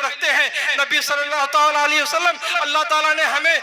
रखते हैं। नबी सल्लल्लाहु अलैहि वसल्लम, अल्लाह ताला ने हमें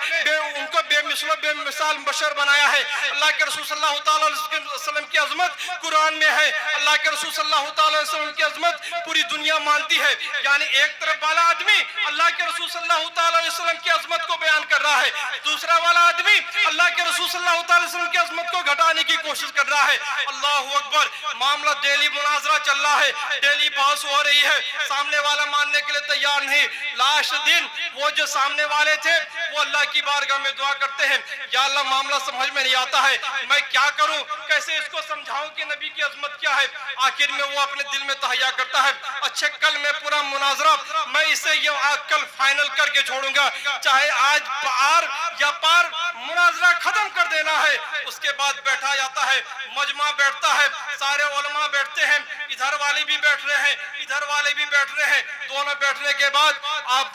उनको बेमिसाल बेमिसाल बशर बनाया है। अल्लाह के रसूल सल्लल्लाहु अलैहि वसल्लम की अजमत कुरान में है। अल्लाह के रसूल सल्लल्लाहु अलैहि वसल्लम की अजमत पूरी दुनिया मानती है। यानी एक तरफ वाला आदमी अल्लाह के रसूल सल्लल्लाहु अलैहि वसल्लम की अजमत को बयान कर रहा है, दूसरा वाला आदमी अल्लाह के रसूल सल्लल्लाहु अलैहि वसल्लम की अजमत को घटाने की कोशिश कर रहा है। अल्लाहु अकबर। मामला डेली मुनाजरा चल रहा है, डेली बहस हो रही है, सामने वाला मानने के लिए तैयार नहीं। लास्ट दिन वो जो सामने वाले थे वो अल्लाह की बारगाह में दुआ करते हैं, या अल्लाह मामला समझ में नहीं आता है, मैं क्या करूं, कैसे इसको समझाऊं कि नबी की अजमत क्या है। आखिर में वो अपने दिल में तहैया करता है, अच्छे कल मैं पूरा मुनाजरा मैं इसे ये कल फाइनल करके छोड़ूंगा, चाहे आज पार या पार मुनाजरा खत्म कर देना है। उसके बाद बैठा जाता है, मजमा बैठता है, सारे उलमा बैठते हैं, इधर वाले भी बैठ रहे हैं, इधर वाले भी बैठ रहे हैं। दोनों बैठने के बाद आप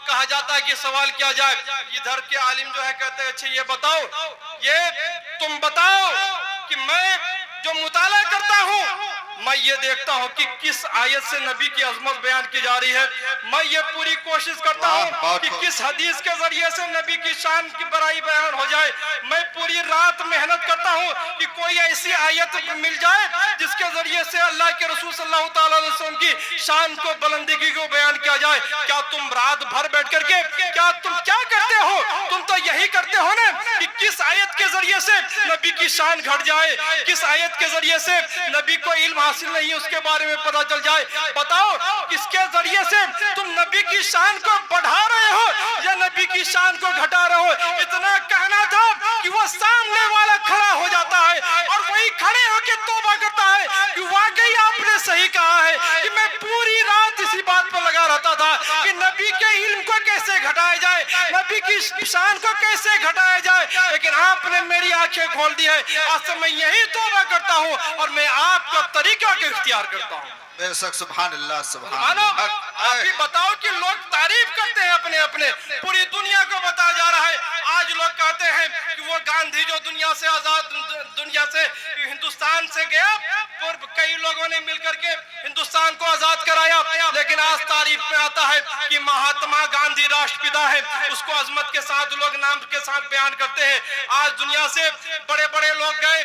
कहा जाता है कि सवाल किया जाए। इधर के आलिम जो है कहते हैं, अच्छा ये बताओ, ये तुम बताओ कि मैं जो मुताला करता हूँ मैं ये देखता हूँ कि किस आयत से नबी की अजमत बयान की जा रही है, मैं ये पूरी कोशिश करता हूँ कि किस हदीस के जरिए से नबी की शान की बड़ाई बयान हो जाए। मैं पूरी रात मेहनत करता हूँ कि कोई ऐसी आयत मिल जाए जिसके जरिए से अल्लाह के रसूल सल्लल्लाहु अलैहि वसल्लम की शान को बुलंदी को बयान किया जाए। क्या तुम रात भर बैठ करके क्या तुम क्या करते हो? तुम तो यही करते हो ना कि किस आयत के जरिए से नबी की शान घट जाए, किस आयत के जरिए से नबी को इल्म हासिल नहीं उसके बारे में पता चल जाए। बताओ किसके जरिए से तुम नबी की शान को बढ़ा रहे हो या नबी की शान को घटा रहे हो? इतना कहना था कि वो सामने वाला खड़ा हो जाता है और वही खड़े होकर तौबा करता है कि वाकई आपने सही कहा है कि मैं पूरी रात इसी बात पर लगा रहता था कि नबी के इल्म को कैसे घटाया जाए, नबी की शान को कैसे घटाया जाए, लेकिन आपने मेरी आंखें खोल दी है। आज से मैं यही तौबा करता हूँ और मैं आपका तरीका के इख्तियार करता हूँ। बेशक सुभान अल्लाह सुभान अल्लाह। आप ही बताओ कि लोग तारीफ करते हैं अपने अपने, पूरी दुनिया को बताया जा रहा है। आज लोग कहते हैं कि वो गांधी जो दुनिया से आजाद, दुनिया से हिंदुस्तान से गया, कई लोगों ने मिलकर के हिंदुस्तान को आजाद कराया, लेकिन आज तारीफ में आता है कि महात्मा गांधी राष्ट्रपिता है, उसको अजमत के साथ लोग नाम के साथ बयान करते हैं। आज दुनिया से बड़े बड़े लोग गए,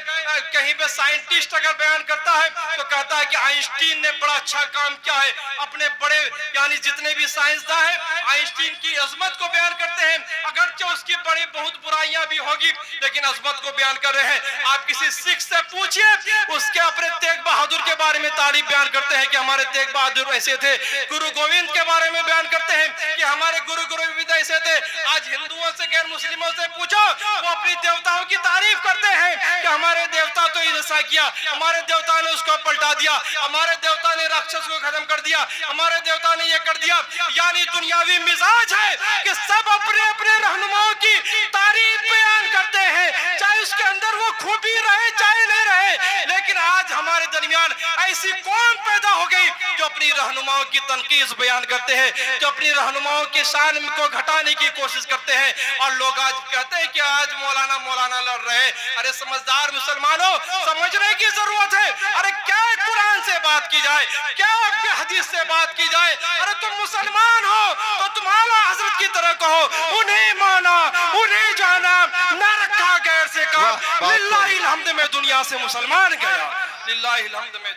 कहीं पे साइंटिस्ट अगर बयान करता है तो कहता है कि आइंस्टीन ने बड़ा अच्छा काम किया है। अपने बड़े यानी जितने भी साइंसदान हैं आइंस्टीन की अजमत को बयान करते हैं, अगरचे उसकी बड़ी बहुत बुराइयां भी होगी लेकिन अजमत को बयान कर रहे हैं। आप किसी सिख से पूछिए, उसके अपने तेग बहादुर के बारे में तारीफ बयान करते हैं कि हमारे तेग बहादुर ऐसे थे। गुरु गोविंद के बारे में बयान करते हैं कि हमारे गुरु गोविंद ऐसे थे। आज हिंदुओं से गैर मुस्लिमों से पूछो, वो अपनी देवताओं की तारीफ करते हैं कि हमारे देवता तो ऐसा किया, हमारे देवता ने उसको पलटा दिया, हमारे देवता ने राक्षस को खत्म कर दिया, हमारे देवता ने ये कर दिया। यानी दुनियावी मिजाज है कि सब अपने अपने रहनुमाओं की तारीफ बयान करते हैं, चाहे उसके अंदर वो खूबी रहे चाहे नहीं रहे। लेकिन आज हमारे दरमियान ऐसी कौन पैदा हो गई जो अपनी रहनुमाओं की तनकीज बयान करते हैं, जो अपनी रहनुमाओं की शान को घटाने की कोशिश करते हैं। और लोग आज कहते हैं कि आज मौलाना मौलाना लड़ रहे हैं। अरे समझदार मुसलमानों, समझने की जरूरत है। अरे क्या कुरान से बात की जाए, क्या आपके हदीस से बात की जाए? अरे तुम मुसलमान हो तो तुम आला हजरत की तरह कहो, उन्हें माना उन्हें जाना, न रखा गैर से काम। लिल्लाहिल हम्द में दुनिया से मुसलमान गया, लिल्लाहिल हम्द में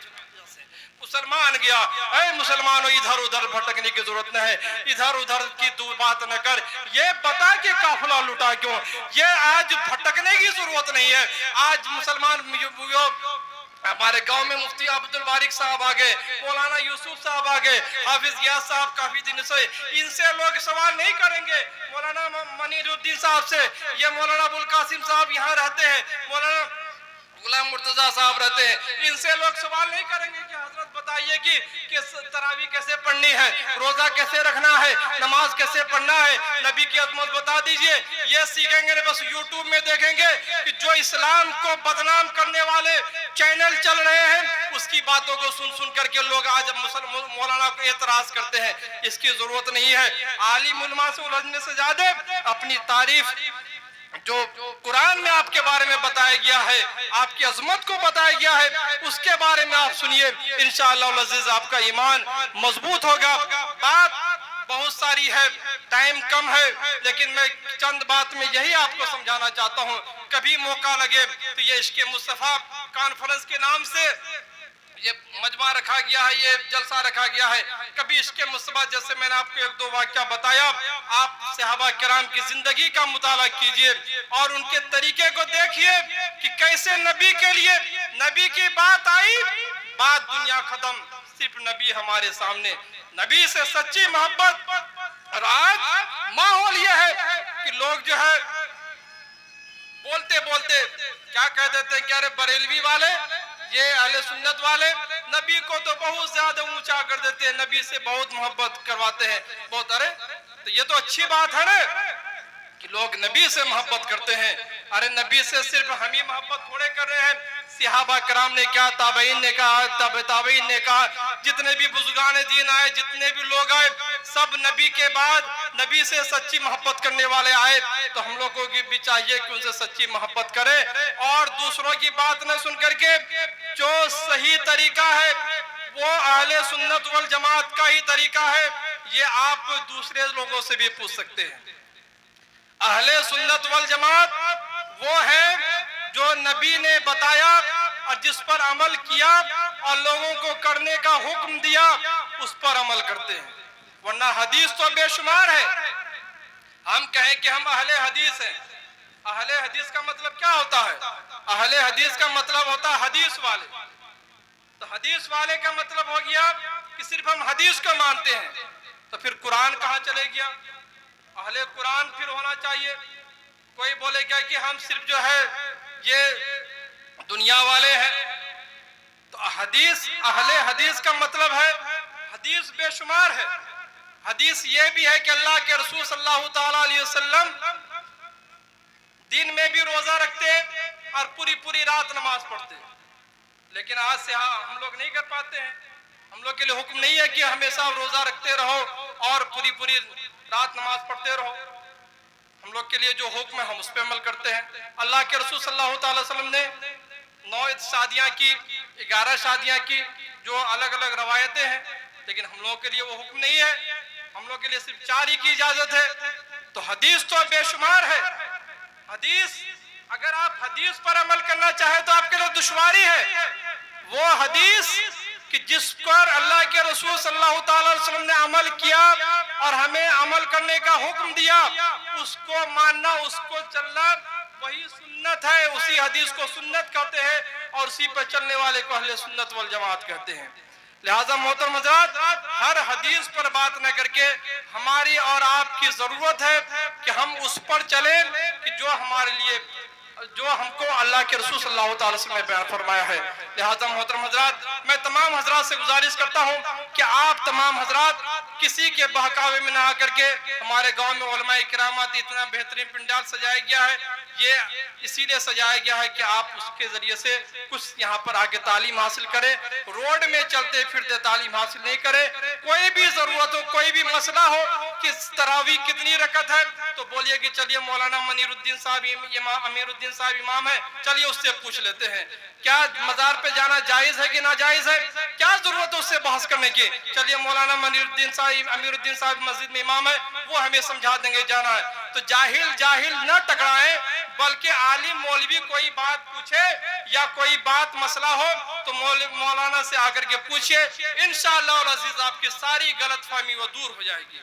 मुसलमान गया। ऐ मुसलमानों, इधर उधर भटकने की जरूरत नहीं है, इधर उधर की बात न कर, ये बता के काफिला लुटा क्यों। ये आज भटकने की जरूरत नहीं है। आज मुसलमान हमारे गांव में मुफ्ती अब्दुल बारिक साहब आ गए, मौलाना यूसुफ साहब आ गए, हाफिज गियास साहब काफी दिन से, इनसे लोग सवाल नहीं करेंगे मौलाना मनीरुद्दीन साहब से। ये मौलाना अबुल कासिम साहब यहाँ रहते हैं, मौलाना गुलाम मुर्तजा साहब रहते हैं, इनसे लोग सवाल नहीं करेंगे कि हजरत बताइए कि तरावी कैसे पढ़नी है, रोजा कैसे रखना है, नमाज कैसे पढ़ना है, नबी की अजमत बता दीजिए। ये सीखेंगे बस यूट्यूब में देखेंगे कि जो इस्लाम को बदनाम करने वाले चैनल चल रहे हैं उसकी बातों को सुन सुन करके लोग आज मौलाना को एतराज करते हैं। इसकी जरूरत नहीं है। आलिम उलमा से उलझने से ज्यादा अपनी तारीफ जो कुरान में आपके बारे में बताया गया है, आपकी अजमत को बताया गया है, उसके बारे में आप सुनिए। इंशाअल्लाह अज़ीज़ आपका ईमान मजबूत होगा। बात बहुत सारी है, टाइम कम है, लेकिन मैं चंद बात में यही आपको समझाना चाहता हूँ। कभी मौका लगे तो ये इश्क़ मुस्तफ़ा कॉन्फ्रेंस के नाम से ये मजमा रखा गया है, ये जलसा रखा गया है। कभी इश्क़ मुस्तफ़ा, जैसे मैंने आपको एक दो वाक़या बताया, आप सहाबा किराम की जिंदगी का मुताला कीजिए और उनके तरीके को देखिए कि कैसे नबी के लिए, नबी की बात आई, बात दुनिया खत्म, सिर्फ नबी हमारे सामने, नबी से सच्ची मोहब्बत। और आज माहौल यह है कि लोग जो है बोलते बोलते क्या कह देते हैं कि अरे बरेलवी वाले, ये अहले सुन्नत वाले नबी को तो बहुत ज्यादा ऊंचा कर देते हैं, नबी से बहुत मोहब्बत करवाते हैं बहुत। अरे तो ये तो अच्छी बात है ना कि लोग नबी से मोहब्बत करते हैं। अरे नबी से सिर्फ हम ही मोहब्बत थोड़े कर रहे हैं, सहाबा कराम ने कहा, ताबईन ने कहा, ताबईन ने कहा, जितने भी बुजुर्गान दीन आए, जितने भी लोग आए, सब नबी के बाद नबी से सच्ची मोहब्बत करने वाले आए। तो हम लोगों की भी चाहिए कि उनसे सच्ची मोहब्बत करें और दूसरों की बात न सुन करके जो सही तरीका है वो अहले सुन्नत वल जमात का ही तरीका है। ये आप दूसरे लोगों से भी पूछ सकते हैं। अहले सुन्नत वल जमात वो है जो नबी ने बताया और जिस पर अमल किया और लोगों को करने का हुक्म दिया, उस पर अमल करते हैं। वरना हदीस तो बेशुमार है। हम कहें कि हम अहले हदीस हैं, अहले हदीस का मतलब क्या होता है? अहले हदीस का मतलब होता है हदीस वाले। तो हदीस वाले का मतलब हो गया कि सिर्फ हम हदीस को मानते हैं। तो फिर कुरान कहाँ चले गया? अहले कुरान फिर होना चाहिए। कोई बोलेगा कि हम सिर्फ जो है ये दुनिया वाले हैं। तो हदीस, अहले हदीस का मतलब है हदीस बेशुमार है। हदीस ये भी है कि अल्लाह के रसूल सल्लल्लाहु ताला अलैहि वसल्लम दिन में भी रोजा रखते और पूरी पूरी रात नमाज पढ़ते। लेकिन आज से हम लोग नहीं कर पाते हैं। हम लोग के लिए हुक्म नहीं है कि हमेशा रोजा रखते रहो और पूरी पूरी रात नमाज पढ़ते रहो। हम लोग के लिए जो हुक्म है हम उस पर अमल करते हैं। अल्लाह के रसूल सल्लल्लाहु अलैहि वसल्लम ने 9 शादियां की, 11 शादियां की, जो अलग अलग रवायतें हैं, लेकिन हम लोगों के लिए वो हुक्म नहीं है। हम लोग के लिए सिर्फ 4 ही की इजाजत है। तो हदीस तो बेशुमार है। हदीस, अगर आप हदीस पर अमल करना चाहे तो आपके लिए दुश्वारी है। वो हदीस कि जिस पर अल्लाह के रसूल सल्लल्लाहु अलैहि वसल्लम ने अमल किया और हमें अमल करने का हुक्म दिया, उसको मानना, उसको चलना, वही सुन्नत है। उसी हदीस को सुन्नत कहते हैं और उसी पर चलने वाले को अहले सुन्नत वल जमात कहते हैं। लिहाजा मोहतरम हज़रात, हर हदीस पर बात न करके हमारी और आपकी जरूरत है कि हम उस पर चलें कि जो हमारे लिए, जो हमको अल्लाह के रसूल सल्लल्लाहु अलैहि वसल्लम ने बयान फरमाया है। लिहाजा मोहतरम हज़रात, मैं तमाम हज़रात से गुजारिश करता हूँ कि आप तमाम हज़रात किसी के बहकावे में ना आकर के, हमारे गांव में उलमाए किरामात इतना बेहतरीन पंडाल सजाया गया है, ये इसीलिए सजाया गया है कि आप उसके जरिए से कुछ यहाँ पर आके तालीम हासिल करें। रोड में चलते फिरते तालीम हासिल नहीं करें। कोई भी जरूरत हो, कोई भी मसला हो कि तरावी कितनी रकत है, तो बोलिए कि चलिए मौलाना मनीरुद्दीन साहब अमीरुद्दीन साहब इमाम है, चलिए उससे पूछ लेते हैं क्या मजार पे जाना जायज है कि नाजायज है, क्या जरूरत है उससे बहस करने की। चलिए मौलाना मनीरुद्दीन साहब अमीरुद्दीन साहब मस्जिद में इमाम है, वो हमें समझा देंगे जाना है। तो जाहिल जाहिल न टकराएं, बल्कि आलिम मौलवी कोई बात पूछे या कोई बात मसला हो तो मौलाना से आकर के पूछिए। इंशाअल्लाह अज़ीज आपकी सारी गलतफहमी वो दूर हो जाएगी।